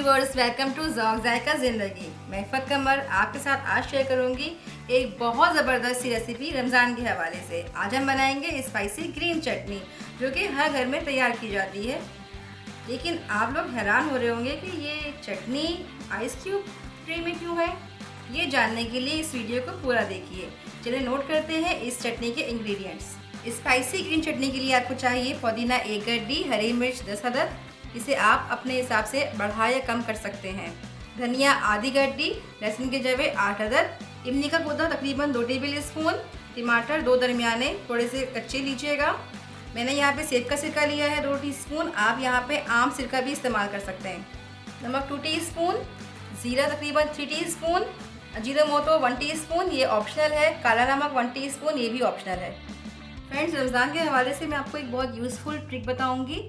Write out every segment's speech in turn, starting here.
Viewers, welcome to ज़ौक़ ज़ायका ज़िंदगी। मैं इफ़त कमर आपके साथ आज शेयर करूंगी एक बहुत ज़बरदस्त सी रेसिपी रमज़ान के हवाले से। आज हम बनाएंगे स्पाइसी ग्रीन चटनी जो कि हर घर में तैयार की जाती है। लेकिन आप लोग हैरान हो रहे होंगे कि ये चटनी आइस क्यूब ट्रे में क्यों है। ये जानने के लिए इस वीडियो को पूरा देखिए। चलिए नोट करते हैं इस चटनी के इंग्रेडिएंट्स। स्पाइसी ग्रीन चटनी के लिए आपको चाहिए पुदीना 1 गड्डी, हरी मिर्च 10 अदद, इसे आप अपने हिसाब से बढ़ा या कम कर सकते हैं। धनिया आधी गड्डी, लहसुन के जवे 8 अदद, इमली का गूदा तकरीबन 2 टेबल स्पून, टमाटर 2 दरमियाने थोड़े से कच्चे लीजिएगा। मैंने यहाँ पे सेब का सिरका लिया है 2 टीस्पून, आप यहाँ पे आम सिरका भी इस्तेमाल कर सकते हैं। नमक 2 टीस्पून, ज़ीरा तकरीबन 3 टीस्पून, अजीनोमोटो 1 टीस्पून, ये ऑप्शनल है। काला नमक 1 टीस्पून, ये भी ऑप्शनल है। फ्रेंड्स, रमज़ान के हवाले से मैं आपको एक बहुत यूज़फुल ट्रिक बताऊँगी।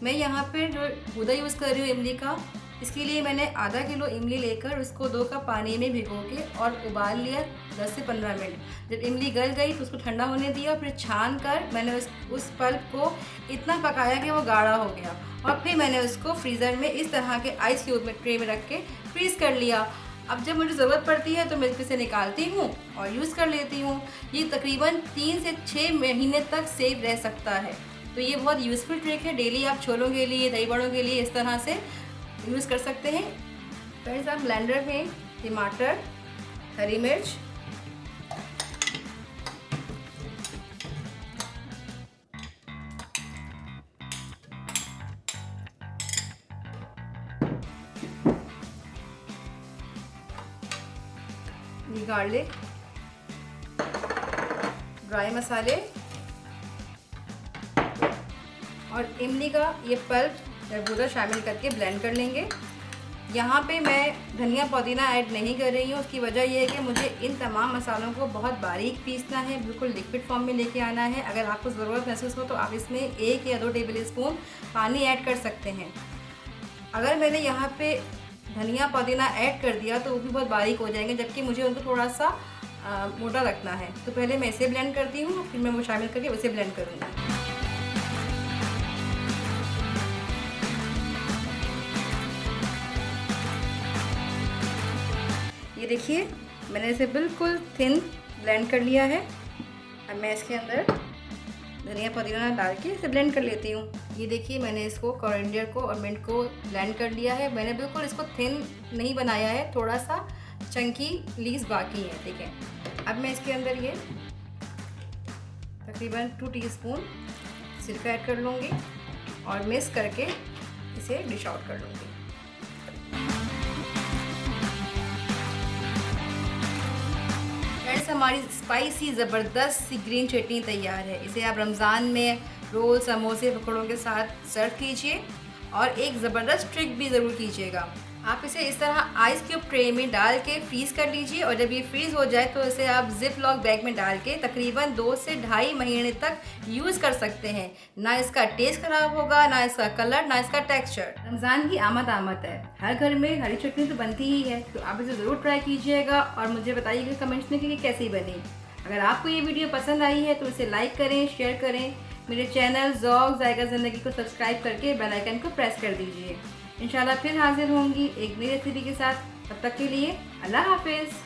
मैं यहाँ पे जो गूदा यूज़ कर रही हूँ इमली का, इसके लिए मैंने आधा किलो इमली लेकर उसको 2 कप पानी में भिगो के और उबाल लिया 10 से 15 मिनट। जब इमली गल गई तो उसको ठंडा होने दिया, फिर छान कर मैंने उस पल्प को इतना पकाया कि वो गाढ़ा हो गया और फिर मैंने उसको फ्रीज़र में इस तरह के आइस क्यूब में ट्रे में रख के फ्रीज़ कर लिया। अब जब मुझे ज़रूरत पड़ती है तो मैं इसमें से निकालती हूँ और यूज़ कर लेती हूँ। ये तकरीबन 3 से 6 महीने तक सेफ रह सकता है। तो ये बहुत यूज़फुल ट्रिक है। डेली आप छोलों के लिए, दही बड़ों के लिए इस तरह से यूज़ कर सकते हैं। फ्रेंड्स, आप ब्लेंडर में टमाटर, हरी मिर्च, गार्लिक, ड्राई मसाले और इमली का ये पल्प या गूदा शामिल करके ब्लेंड कर लेंगे। यहाँ पे मैं धनिया पुदीना ऐड नहीं कर रही हूँ। उसकी वजह यह है कि मुझे इन तमाम मसालों को बहुत बारीक पीसना है, बिल्कुल लिक्विड फॉर्म में लेके आना है। अगर आपको ज़रूरत महसूस हो तो आप इसमें 1 या 2 टेबल स्पून पानी ऐड कर सकते हैं। अगर मैंने यहाँ पे धनिया पुदीना ऐड कर दिया तो वो भी बहुत बारीक हो जाएंगे, जबकि मुझे उनको थोड़ा सा मोटा रखना है। तो पहले मैं इसे ब्लेंड करती हूँ, फिर मैं वो शामिल करके उसे ब्लेंड करूँगी। ये देखिए, मैंने इसे बिल्कुल थिन ब्लेंड कर लिया है। अब मैं इसके अंदर धनिया पुदीना डाल के इसे ब्लेंड कर लेती हूँ। ये देखिए, मैंने इसको कोरिएंडर को और मिंट को ब्लेंड कर लिया है। मैंने बिल्कुल इसको थिन नहीं बनाया है, थोड़ा सा चंकी लीव्स बाकी है। ठीक है, अब मैं इसके अंदर ये तकरीबन 2 टीस्पून सिरका ऐड कर लूँगी और मिक्स करके इसे डिश आउट कर लूँगी। फ्रेंड्स, हमारी स्पाइसी ज़बरदस्त सी ग्रीन चटनी तैयार है। इसे आप रमज़ान में रोल, समोसे, पकौड़ों के साथ सर्व कीजिए और एक ज़बरदस्त ट्रिक भी ज़रूर कीजिएगा। आप इसे इस तरह आइस क्यूब ट्रे में डाल के फ्रीज़ कर लीजिए और जब ये फ्रीज़ हो जाए तो इसे आप जिप लॉक बैग में डाल के तकरीबन 2 से ढाई महीने तक यूज़ कर सकते हैं। ना इसका टेस्ट ख़राब होगा, ना इसका कलर, ना इसका टेक्सचर। रमज़ान की आमद है, हर घर में हरी चटनी तो बनती ही है, तो आप इसे ज़रूर ट्राई कीजिएगा और मुझे बताइएगा कमेंट्स में कि कैसी बनी। अगर आपको ये वीडियो पसंद आई है तो इसे लाइक करें, शेयर करें। मेरे चैनल ज़ौक़ ज़ायका ज़िंदगी को सब्सक्राइब करके बेल आइकन को प्रेस कर दीजिए। इंशाल्लाह फिर हाजिर होंगी एक नई रेसिपी के साथ। तब तक के लिए अल्लाह हाफिज़।